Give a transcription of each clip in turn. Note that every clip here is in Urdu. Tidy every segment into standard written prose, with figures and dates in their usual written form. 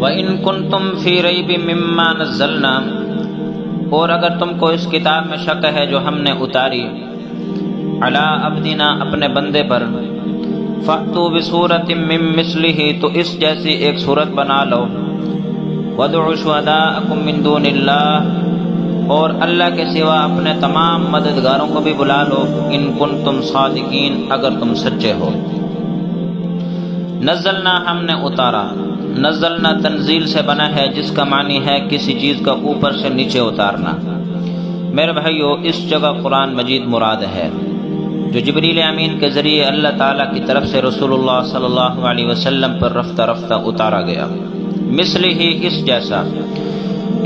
وَإِن كُنتُمْ فِي رَيْبٍ مِّمَّا نَزَّلْنَا، اور اگر تم کو اس کتاب میں شک ہے جو ہم نے اتاری، علی عبدنا اپنے بندے پر، فَأْتُوا بِسُورَةٍ مِّن مِّثْلِهِ، تو اس جیسی ایک صورت بنا لو، وَادْعُوا شُهَدَاءَكُم مِّن دُونِ اللَّهِ، اور اللہ کے سوا اپنے تمام مددگاروں کو بھی بلا لو، ان کنتم صادقین، اگر تم سچے ہو۔ نزلنا ہم نے اتارا، نزلنا تنزیل سے بنا ہے جس کا معنی ہے کسی چیز کا اوپر سے نیچے اتارنا۔ میرے بھائیو، اس جگہ قرآن مجید مراد ہے جو جبریل امین کے ذریعے اللہ تعالیٰ کی طرف سے رسول اللہ صلی اللہ علیہ وسلم پر رفتہ رفتہ اتارا گیا۔ مثل ہی، اس جیسا،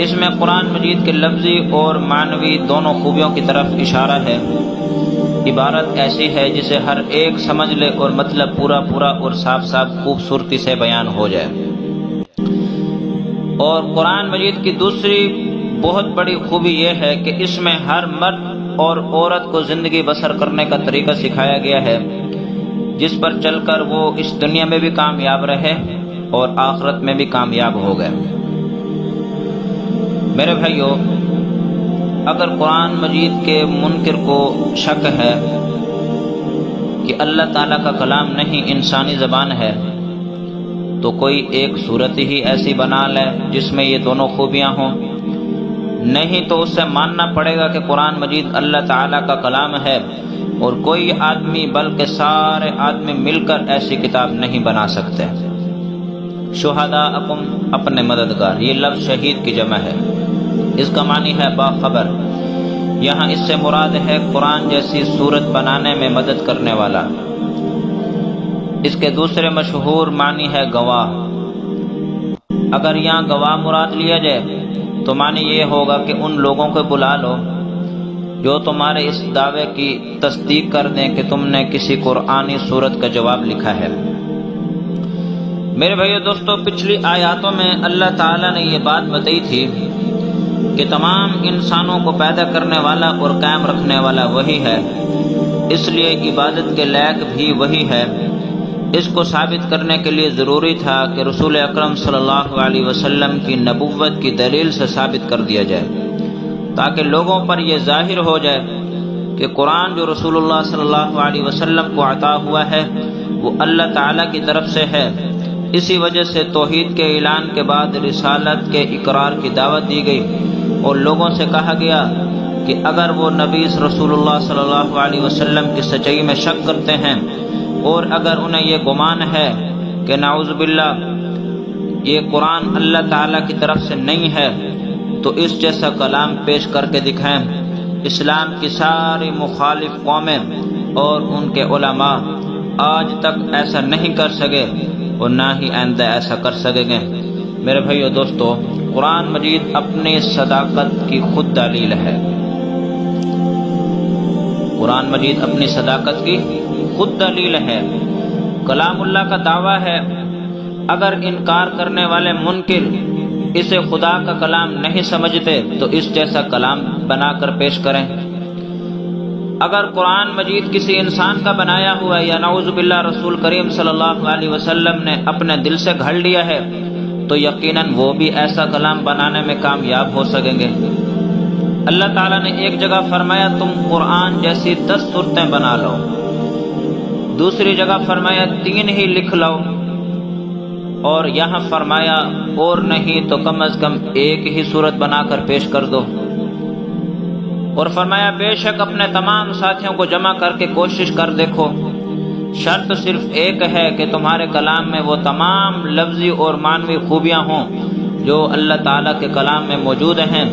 اس میں قرآن مجید کے لفظی اور معنوی دونوں خوبیوں کی طرف اشارہ ہے۔ عبارت ایسی ہے جسے ہر ایک سمجھ لے اور مطلب پورا اور صاف خوبصورتی سے بیان ہو جائے۔ اور قرآن مجید کی دوسری بہت بڑی خوبی یہ ہے کہ اس میں ہر مرد اور عورت کو زندگی بسر کرنے کا طریقہ سکھایا گیا ہے، جس پر چل کر وہ اس دنیا میں بھی کامیاب رہے اور آخرت میں بھی کامیاب ہو گئے۔ میرے بھائیو، اگر قرآن مجید کے منکر کو شک ہے کہ اللہ تعالیٰ کا کلام نہیں انسانی زبان ہے، تو کوئی ایک صورت ہی ایسی بنا لے جس میں یہ دونوں خوبیاں ہوں، نہیں تو اس سے ماننا پڑے گا کہ قرآن مجید اللہ تعالیٰ کا کلام ہے، اور کوئی آدمی بلکہ سارے آدمی مل کر ایسی کتاب نہیں بنا سکتے۔ شہداءکم، اپنے مددگار، یہ لفظ شہید کی جمع ہے، اس کا معنی ہے باخبر۔ یہاں اس سے مراد ہے قرآن جیسی صورت بنانے میں مدد کرنے والا۔ اس کے دوسرے مشہور معنی ہے گواہ۔ اگر یہاں گواہ مراد لیا جائے تو معنی یہ ہوگا کہ ان لوگوں کو بلا لو جو تمہارے اس دعوے کی تصدیق کر دیں کہ تم نے کسی قرآنی صورت کا جواب لکھا ہے۔ میرے بھائیو دوستو، پچھلی آیاتوں میں اللہ تعالیٰ نے یہ بات بتائی تھی کہ تمام انسانوں کو پیدا کرنے والا اور قائم رکھنے والا وہی ہے، اس لیے عبادت کے لائق بھی وہی ہے۔ اس کو ثابت کرنے کے لیے ضروری تھا کہ رسول اکرم صلی اللہ علیہ وسلم کی نبوت کی دلیل سے ثابت کر دیا جائے، تاکہ لوگوں پر یہ ظاہر ہو جائے کہ قرآن جو رسول اللہ صلی اللہ علیہ وسلم کو عطا ہوا ہے وہ اللہ تعالیٰ کی طرف سے ہے۔ اسی وجہ سے توحید کے اعلان کے بعد رسالت کے اقرار کی دعوت دی گئی، اور لوگوں سے کہا گیا کہ اگر وہ نبی رسول اللہ صلی اللہ علیہ وسلم کی سچائی میں شک کرتے ہیں، اور اگر انہیں یہ گمان ہے کہ نعوذ باللہ یہ قرآن اللہ تعالیٰ کی طرف سے نہیں ہے، تو اس جیسا کلام پیش کر کے دکھائیں۔ اسلام کی ساری مخالف قومیں اور ان کے علماء آج تک ایسا نہیں کر سکے اور نہ ہی آئندہ ایسا کر سکیں گے۔ میرے بھائیو دوستو، قرآن مجید اپنی صداقت کی خود دلیل ہے۔ قرآن مجید اپنی صداقت کی خود دلیل ہے، کلام اللہ کا دعویٰ ہے۔ اگر انکار کرنے والے منکر اسے خدا کا کلام نہیں سمجھتے تو اس جیسا کلام بنا کر پیش کریں۔ اگر قرآن مجید کسی انسان کا بنایا ہوا یا نعوذ باللہ رسول کریم صلی اللہ علیہ وسلم نے اپنے دل سے گھڑ لیا ہے تو یقیناً وہ بھی ایسا کلام بنانے میں کامیاب ہو سکیں گے۔ اللہ تعالیٰ نے ایک جگہ فرمایا تم قرآن جیسی 10 صورتیں بنا لو، دوسری جگہ فرمایا 3 ہی لکھ لو، اور یہاں فرمایا اور نہیں تو کم از کم 1 ہی صورت بنا کر پیش کر دو، اور فرمایا بے شک اپنے تمام ساتھیوں کو جمع کر کے کوشش کر دیکھو، شرط صرف ایک ہے کہ تمہارے کلام میں وہ تمام لفظی اور معنوی خوبیاں ہوں جو اللہ تعالیٰ کے کلام میں موجود ہیں،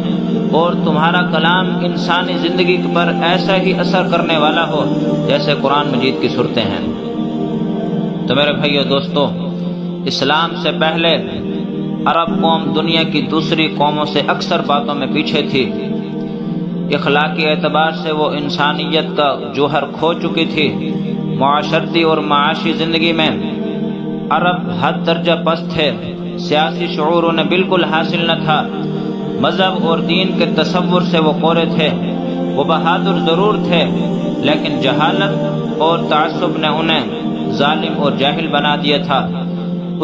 اور تمہارا کلام انسانی زندگی پر ایسا ہی اثر کرنے والا ہو جیسے قرآن مجید کی صورتیں ہیں۔ تو میرے بھائیو دوستو، اسلام سے پہلے عرب قوم دنیا کی دوسری قوموں سے اکثر باتوں میں پیچھے تھی۔ اخلاقی اعتبار سے وہ انسانیت کا جوہر کھو چکی تھی۔ معاشرتی اور معاشی زندگی میں عرب حد درجہ پست تھے، سیاسی شعور انہیں بالکل حاصل نہ تھا، مذہب اور دین کے تصور سے وہ کورے تھے۔ وہ بہادر ضرور تھے، لیکن جہالت اور تعصب نے انہیں ظالم اور جاہل بنا دیا تھا۔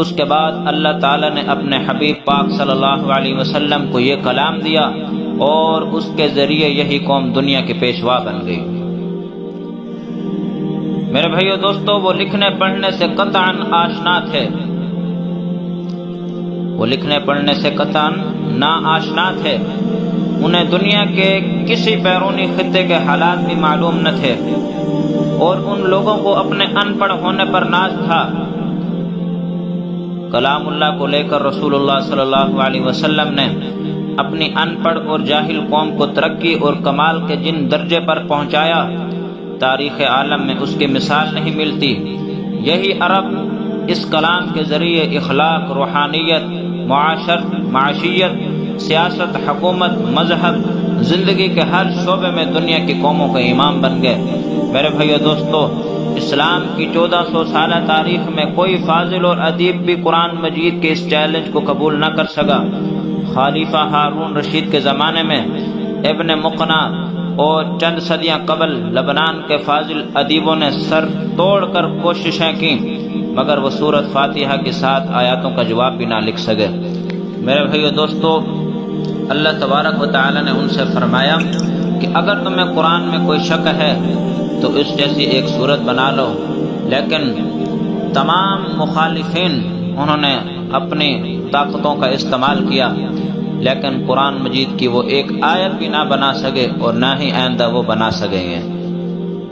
اس کے بعد اللہ تعالیٰ نے اپنے حبیب پاک صلی اللہ علیہ وسلم کو یہ کلام دیا اور اس کے ذریعے یہی قوم دنیا کی پیشوا بن گئی۔ میرے بھائیو دوستو، وہ لکھنے پڑھنے سے قطعاً آشنا تھے، وہ لکھنے پڑھنے سے قطعاً نا آشنا تھے، انہیں دنیا کے کسی بیرونی خطے کے حالات بھی معلوم نہ تھے، اور ان لوگوں کو اپنے ان پڑھ ہونے پر ناز تھا۔ کلام اللہ کو لے کر رسول اللہ صلی اللہ علیہ وسلم نے اپنی ان پڑھ اور جاہل قوم کو ترقی اور کمال کے جن درجے پر پہنچایا، تاریخ عالم میں اس کی مثال نہیں ملتی۔ یہی عرب اس کلام کے ذریعے اخلاق، روحانیت، معاشیت، سیاست، حکومت، مذہب، زندگی کے ہر شعبے میں دنیا کی قوموں کے امام بن گئے۔ میرے بھائیو دوستو، اسلام کی 1400 سالہ تاریخ میں کوئی فاضل اور ادیب بھی قرآن مجید کے اس چیلنج کو قبول نہ کر سکا۔ خلیفہ ہارون رشید کے زمانے میں ابن مقنع اور چند صدیاں قبل لبنان کے فاضل ادیبوں نے سر توڑ کر کوششیں کی، مگر وہ سورۃ فاتحہ کی 7 آیاتوں کا جواب بھی نہ لکھ سکے۔ میرے بھائیو دوستو، اللہ تبارک و تعالی نے ان سے فرمایا کہ اگر تمہیں قرآن میں کوئی شک ہے تو اس جیسی ایک صورت بنا لو، لیکن تمام مخالفین انہوں نے اپنی طاقتوں کا استعمال کیا، لیکن قرآن مجید کی وہ ایک آیت بھی نہ بنا سکے اور نہ ہی آئندہ وہ بنا سکیں گے۔